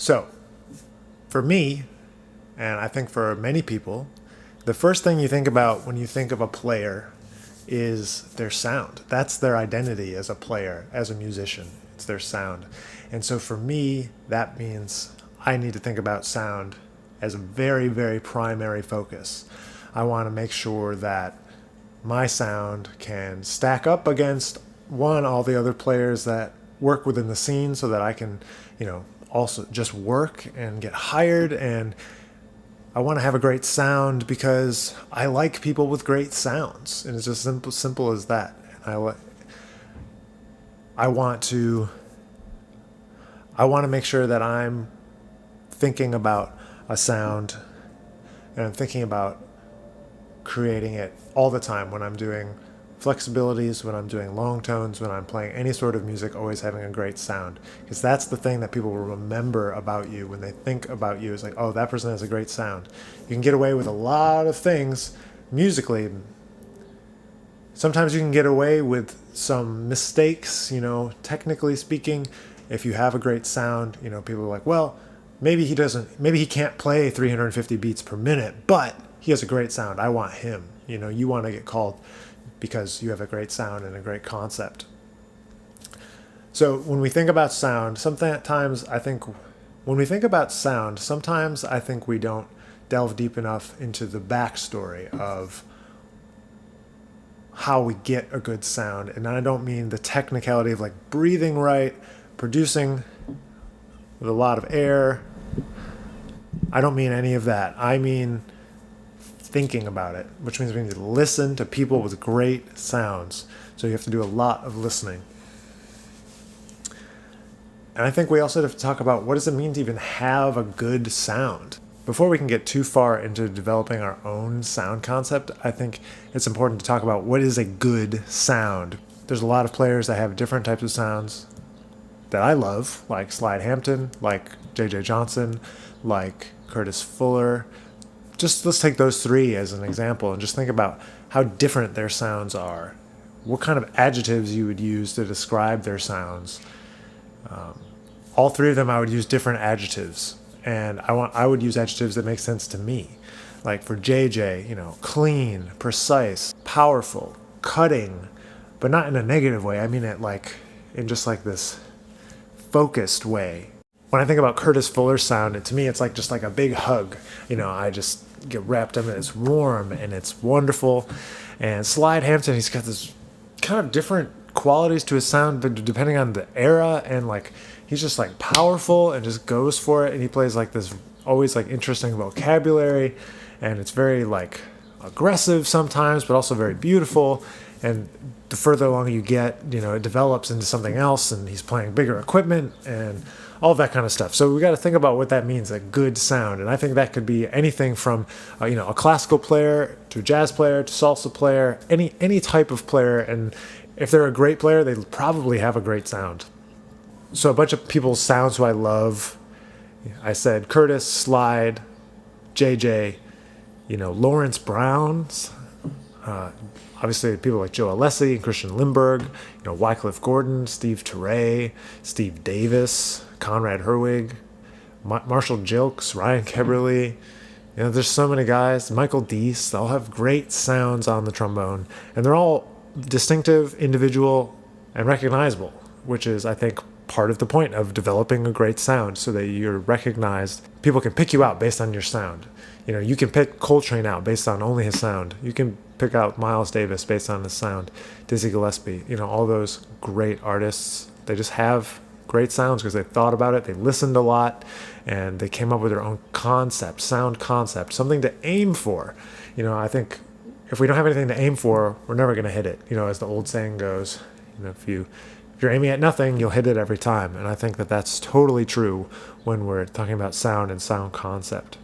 So, for me, and I think for many people, the first thing you think about when you think of a player is their sound. That's their identity as a player, as a musician. It's their sound. And so for me, that means I need to think about sound as a very, very primary focus. I want to make sure that my sound can stack up against all the other players that work within the scene so that I can, also just work and get hired. And I want to have a great sound because I like people with great sounds. And it's just simple as that. I want to make sure that I'm thinking about a sound and I'm thinking about creating it all the time when I'm doing flexibilities, when I'm doing long tones, when I'm playing any sort of music, always having a great sound. Because that's the thing that people will remember about you when they think about you. It's like, oh, that person has a great sound. You can get away with a lot of things musically. Sometimes you can get away with some mistakes, technically speaking. If you have a great sound, people are like, well, maybe he can't play 350 beats per minute, but he has a great sound. I want him. You want to get called because you have a great sound and a great concept. So when we think about sound, sometimes I think we don't delve deep enough into the backstory of how we get a good sound. And I don't mean the technicality of like breathing right, producing with a lot of air. I don't mean any of that. I mean thinking about it, which means we need to listen to people with great sounds. So you have to do a lot of listening. And I think we also have to talk about what does it mean to even have a good sound. Before we can get too far into developing our own sound concept, I think it's important to talk about what is a good sound. There's a lot of players that have different types of sounds that I love, like Slide Hampton, like J.J. Johnson, like Curtis Fuller. Just let's take those three as an example and just think about how different their sounds are. What kind of adjectives you would use to describe their sounds. All three of them, I would use different adjectives. And I would use adjectives that make sense to me. Like for JJ, clean, precise, powerful, cutting, but not in a negative way. I mean it like in just like this focused way. When I think about Curtis Fuller's sound, to me it's like just like a big hug. I just get wrapped up in it. It's warm and it's wonderful. And Slide Hampton, he's got this kind of different qualities to his sound depending on the era, and like he's just like powerful and just goes for it. And he plays like this always like interesting vocabulary, and it's very like aggressive sometimes, but also very beautiful. And the further along you get, it develops into something else, and he's playing bigger equipment and all that kind of stuff. So we got to think about what that means, a good sound. And I think that could be anything from, a classical player to a jazz player to salsa player, any type of player. And if they're a great player, they probably have a great sound. So a bunch of people's sounds who I love, I said Curtis, Slide, JJ, Lawrence Brown's, obviously people like Joe Alessi and Christian Lindbergh, Wycliffe Gordon, Steve Turre, Steve Davis, Conrad Herwig, Marshall Jilks, Ryan Keberly. There's so many guys. Michael Deese, they all have great sounds on the trombone, and they're all distinctive, individual, and recognizable, which is, I think, part of the point of developing a great sound, so that you're recognized. People can pick you out based on your sound. You can pick Coltrane out based on only his sound. You can pick out Miles Davis based on his sound. Dizzy Gillespie, all those great artists, they just have great sounds because they thought about it, they listened a lot, and they came up with their own sound concept, something to aim for. I think if we don't have anything to aim for, we're never going to hit it. As the old saying goes, if you're aiming at nothing, you'll hit it every time. And I think that that's totally true when we're talking about sound and sound concept.